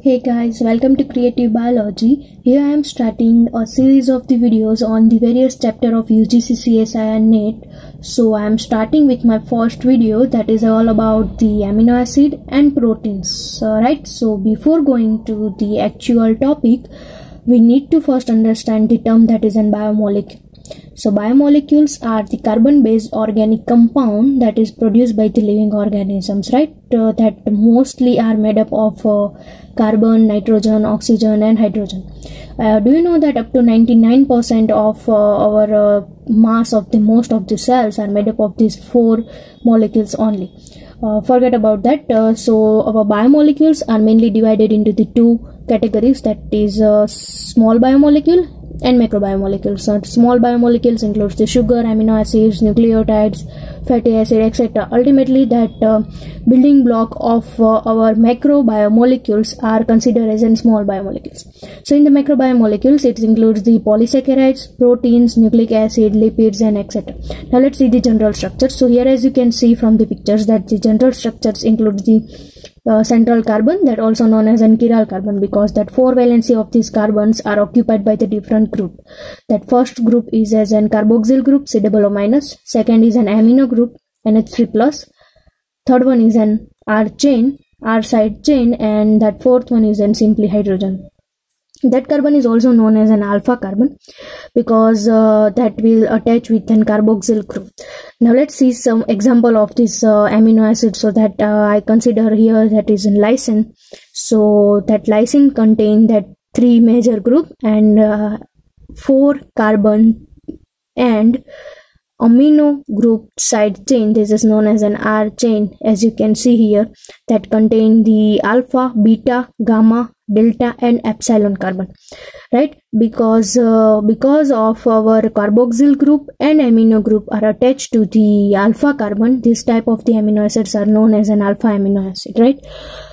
Hey guys, welcome to Creative Biology. Here I am starting a series of the videos on the various chapter of UGC, CSI and NET. So I am starting with my first video that is all about the amino acid and proteins. Alright, so before going to the actual topic, we need to first understand the term that is in biomolecule. So biomolecules are the carbon-based organic compound that is produced by the living organisms, right? That mostly are made up of carbon, nitrogen, oxygen and hydrogen. Do you know that up to 99% of our mass of the most of the cells are made up of these four molecules only? Forget about that. So our biomolecules are mainly divided into the two categories, that is small biomolecule and macrobiomolecules. So small biomolecules includes the sugar, amino acids, nucleotides, fatty acid, etc. Ultimately, that building block of our macrobiomolecules are considered as in small biomolecules. So in the macrobiomolecules, it includes the polysaccharides, proteins, nucleic acid, lipids, and etc. Now let's see the general structure. So here, as you can see from the pictures, that the general structures include the central carbon, that also known as an chiral carbon, because that four valency of these carbons are occupied by the different group. That first group is as an carboxyl group, C++, second is an amino group, NH3+, third one is an R chain, R side chain, and that fourth one is an simply hydrogen. That carbon is also known as an alpha carbon because that will attach with an carboxyl group. Now let's see some example of this amino acid. So that I consider here that is in lysine. So that lysine contain that three major group and four carbon and amino group side chain. This is known as an R chain, as you can see here, that contain the alpha, beta, gamma, delta and epsilon carbon, right? Because of our carboxyl group and amino group are attached to the alpha carbon, this type of the amino acids are known as an alpha amino acid, right?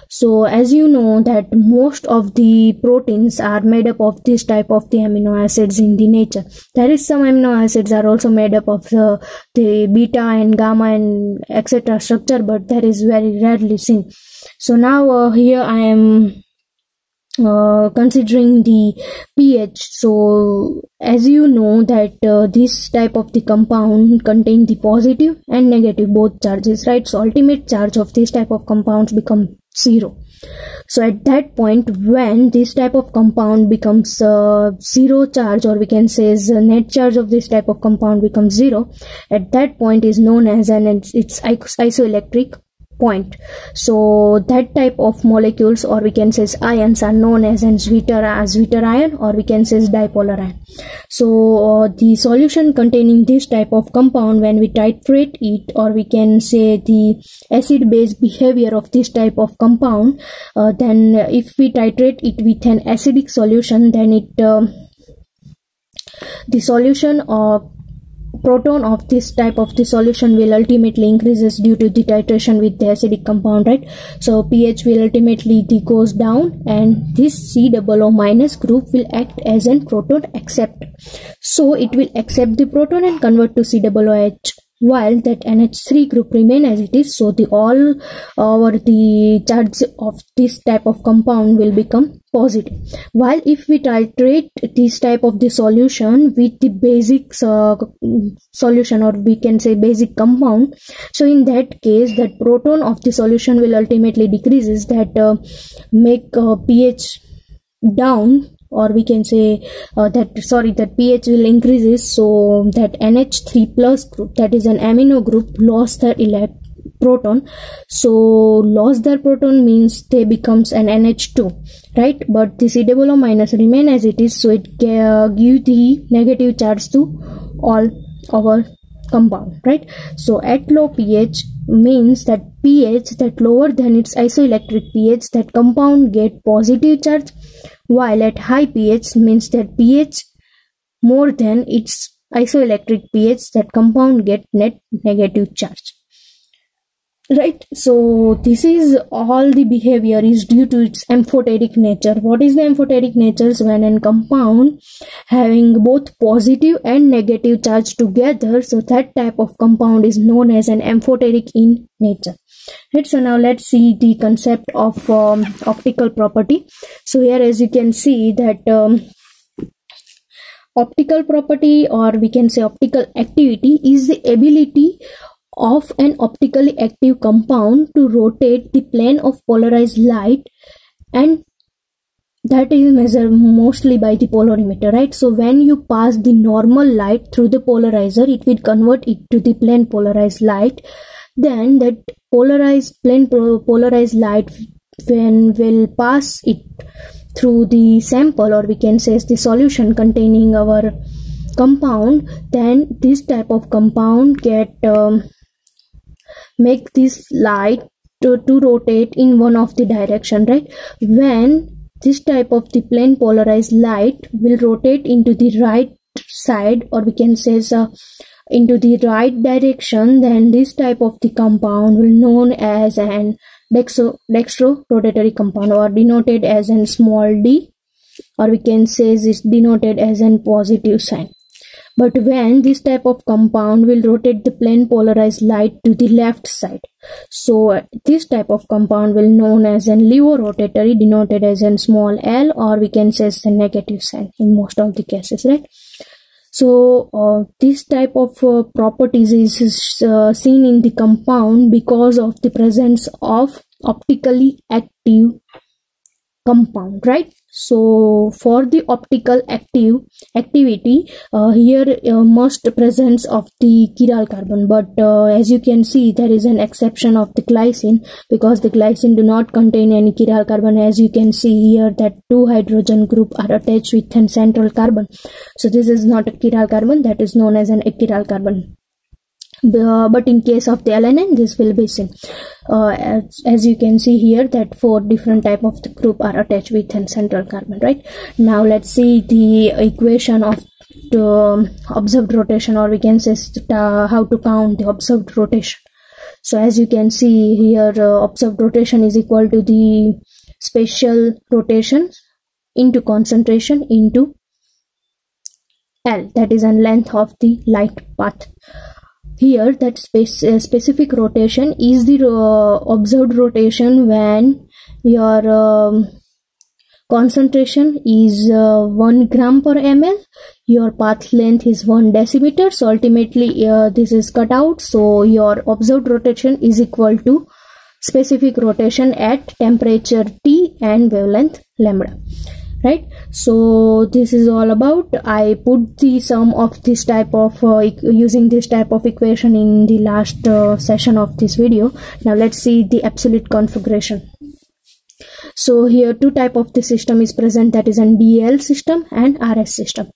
So as you know that most of the proteins are made up of this type of the amino acids in the nature. There is some amino acids are also made up of the beta and gamma and etc. structure, but that is very rarely seen. So now here I am considering the pH. So as you know that this type of the compound contain the positive and negative both charges, right? So ultimate charge of this type of compounds become 0. So at that point, when this type of compound becomes 0 charge, or we can say is net charge of this type of compound becomes 0, at that point is known as its isoelectric point. So that type of molecules, or we can say ions, are known as an Zwitter ion, or we can say dipolar ion. So the solution containing this type of compound, when we titrate it, or we can say the acid base behavior of this type of compound, then if we titrate it with an acidic solution, then it the solution of proton of this type of the solution will ultimately increases due to the titration with the acidic compound, right? So pH will ultimately goes down, and this COO- group will act as a proton acceptor. So it will accept the proton and convert to COOH, while that NH3 group remain as it is. So the charge of this type of compound will become positive. While if we titrate this type of the solution with the basic solution, or we can say basic compound, so in that case that proton of the solution will ultimately decreases, that make pH down, or we can say that pH will increases. So that NH3+ group, that is an amino group, lost their proton. So lost their proton means they becomes an NH2, right? But the COO- remain as it is, so it give the negative charge to all our compound, right? So at low pH means that pH that lower than its isoelectric pH, that compound get positive charge, while at high pH means that pH more than its isoelectric pH, that compound get net negative charge, right? So this is all the behavior is due to its amphoteric nature. What is the amphoteric nature? When a compound having both positive and negative charge together, so that type of compound is known as an amphoteric in nature. right? So now let's see the concept of optical property. So here, as you can see, that optical property, or we can say optical activity, is the ability of an optically active compound to rotate the plane of polarized light, and that is measured mostly by the polarimeter, right? So when you pass the normal light through the polarizer, it will convert it to the plane polarized light. Then that polarized light, when will pass it through the sample, or we can say the solution containing our compound, then this type of compound get make this light to rotate in one of the direction, right? When this type of the plane polarized light will rotate into the right side, or we can say into the right direction, then this type of the compound will known as an dextro-rotatory compound, or denoted as an small d, or we can say is denoted as an positive sign. But when this type of compound will rotate the plane polarized light to the left side, so this type of compound will known as an levorotatory, denoted as an small l, or we can say the negative sign in most of the cases, right? So this type of properties is seen in the compound because of the presence of optically active compound, right? So for the optical activity, here must presence of the chiral carbon, but as you can see, there is an exception of the glycine, because the glycine do not contain any chiral carbon. As you can see here, that 2 hydrogen group are attached with an central carbon, so this is not a chiral carbon, that is known as an achiral carbon. But in case of the alanine, this will be seen. As you can see here, that 4 different type of the group are attached with a central carbon, right? Now let's see the equation of the observed rotation, or we can say how to count the observed rotation. So as you can see here, observed rotation is equal to the spatial rotation into concentration into L, that is an length of the light path. Here, that specific rotation is the observed rotation when your concentration is 1 gram per ml, your path length is 1 decimeter. So ultimately this is cut out, so your observed rotation is equal to specific rotation at temperature T and wavelength lambda, right? So this is all about. I put the sum of this type of using this type of equation in the last session of this video. Now let's see the absolute configuration. So here 2 type of the system is present, that is an DL system and RS system.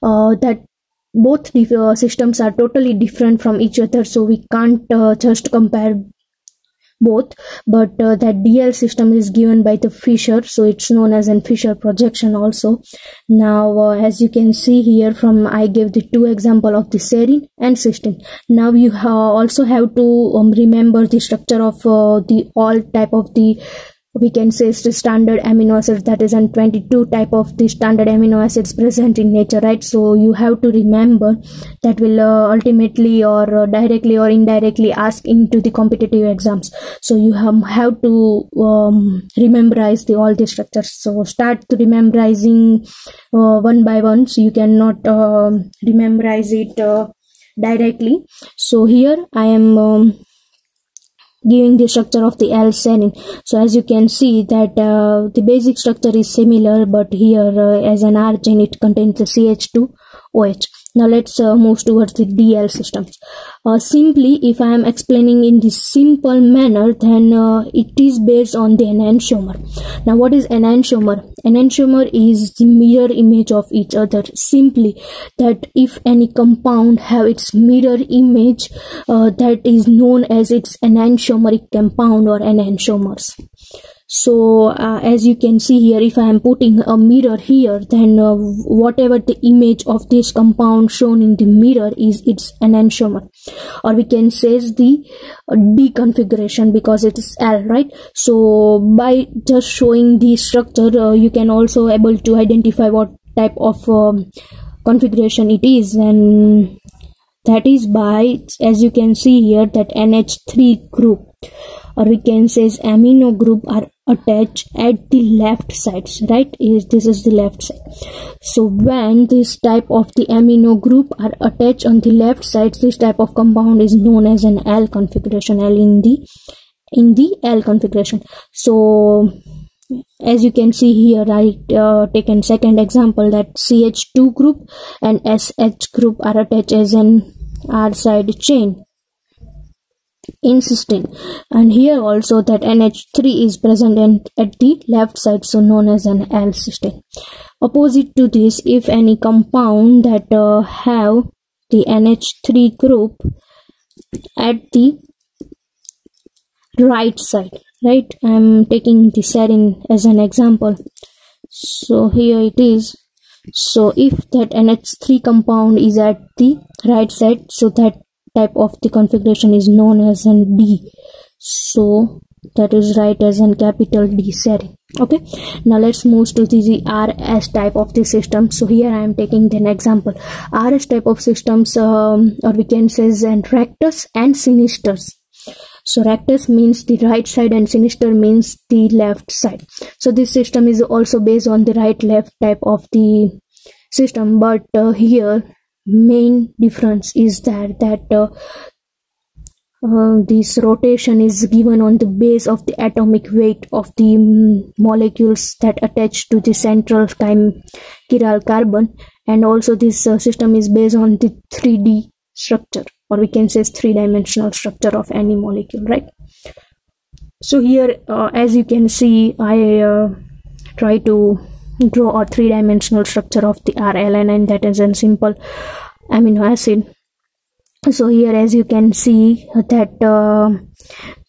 That both the systems are totally different from each other, so we can't just compare both, but that DL system is given by the Fischer, so it's known as an Fischer projection also. Now as you can see here, from I gave the 2 example of the serine and cysteine. Now you also have to remember the structure of the all type of the, we can say, the standard amino acids, that is an 22 type of the standard amino acids present in nature, right? So you have to remember, that will ultimately or directly or indirectly ask into the competitive exams. So you have to rememberize all the structures. So start to rememorizing one by one, so you cannot rememberize it directly. So here I am giving the structure of the L-serine. So as you can see that the basic structure is similar, but here as an argene it contains the CH2OH. Now let's move towards the DL systems. Simply, if I am explaining in this simple manner, then it is based on the enantiomer. Now what is enantiomer? Enantiomer is the mirror image of each other. Simply, that if any compound have its mirror image, that is known as its enantiomeric compound or enantiomers. So as you can see here, if I am putting a mirror here, then whatever the image of this compound shown in the mirror is its enantiomer, or we can say the D configuration, because it is L, right? So by just showing the structure, you can also able to identify what type of configuration it is, and that is by, as you can see here, that NH3 group. or we can say amino group are attached at the left sides, right? This is the left side. So when this type of the amino group are attached on the left side, this type of compound is known as an L configuration, L in the L configuration. So as you can see here, I taken second example that CH2 group and SH group are attached as an R side chain in cysteine, and here also that NH3 is present at the left side, so known as an L cysteine. Opposite to this, if any compound that have the NH3 group at the right side, right? I'm taking the serine as an example. So here it is. So if that NH3 compound is at the right side, so that type of the configuration is known as an D. So that is right as an capital D serine. Okay, now let's move to the RS type of the system. So here I am taking an example. RS type of systems, or we can say rectus and sinisters. So rectus means the right side and sinister means the left side. So this system is also based on the right left type of the system, but here main difference is that this rotation is given on the base of the atomic weight of the molecules that attach to the central chiral carbon, and also this system is based on the 3D structure, or we can say three-dimensional structure of any molecule, right? So here as you can see, I try to draw a three-dimensional structure of the R-alanine, that is a simple amino acid. So here as you can see that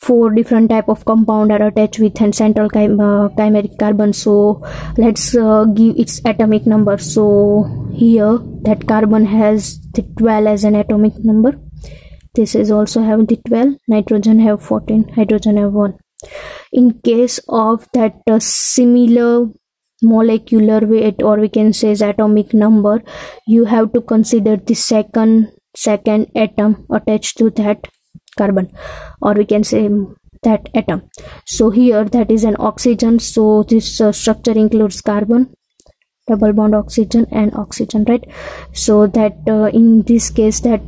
4 different type of compound are attached with a central chimeric carbon. So let's give its atomic number. So here that carbon has the 12 as an atomic number. This is also have the 12. Nitrogen have 14, hydrogen have 1. In case of that similar molecular weight, or we can say atomic number, you have to consider the second atom attached to that carbon, or we can say that atom. So here that is an oxygen, so this structure includes carbon, double bond oxygen and oxygen, right? So that in this case that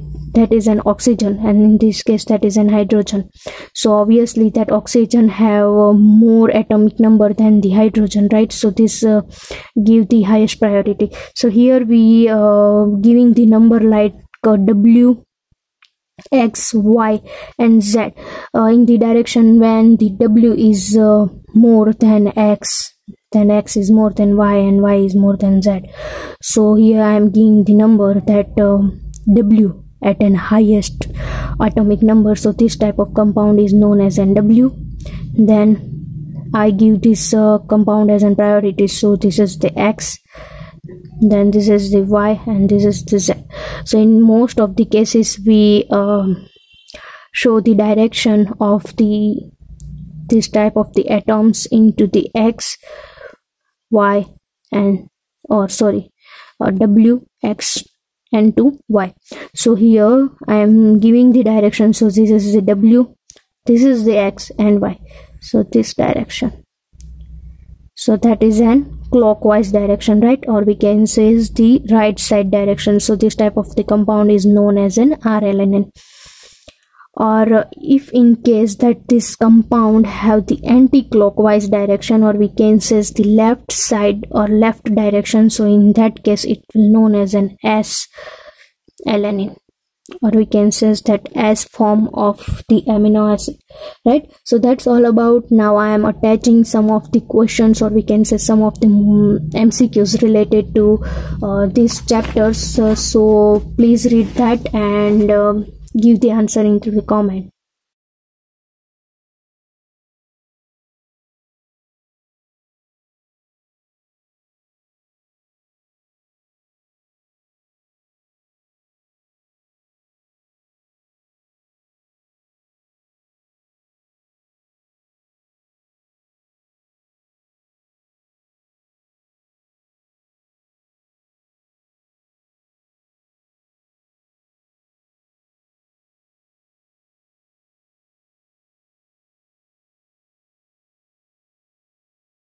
is an oxygen, and in this case that is an hydrogen. So obviously that oxygen have more atomic number than the hydrogen, right? So this give the highest priority. So here we giving the number like W, X, Y and Z in the direction when the W is more than X, then X is more than Y and Y is more than Z. So here I am giving the number that W at an highest atomic number, so this type of compound is known as NW. Then I give this compound as an priority, so this is the X, then this is the Y and this is the Z. So in most of the cases we show the direction of this type of the atoms into the X, Y and W, X and to Y. So here I am giving the direction, so this is the W, this is the X and Y, so this direction. So that is an clockwise direction, right? Or we can say is the right side direction. So this type of the compound is known as an R-alanine. Or if in case that this compound have the anti-clockwise direction, or we can say the left side or left direction, so in that case it will known as an S-alanine, or we can say that S form of the amino acid, right? So that's all about. Now I am attaching some of the questions, or we can say some of the MCQs related to these chapters, so please read that and give the answer into the comment.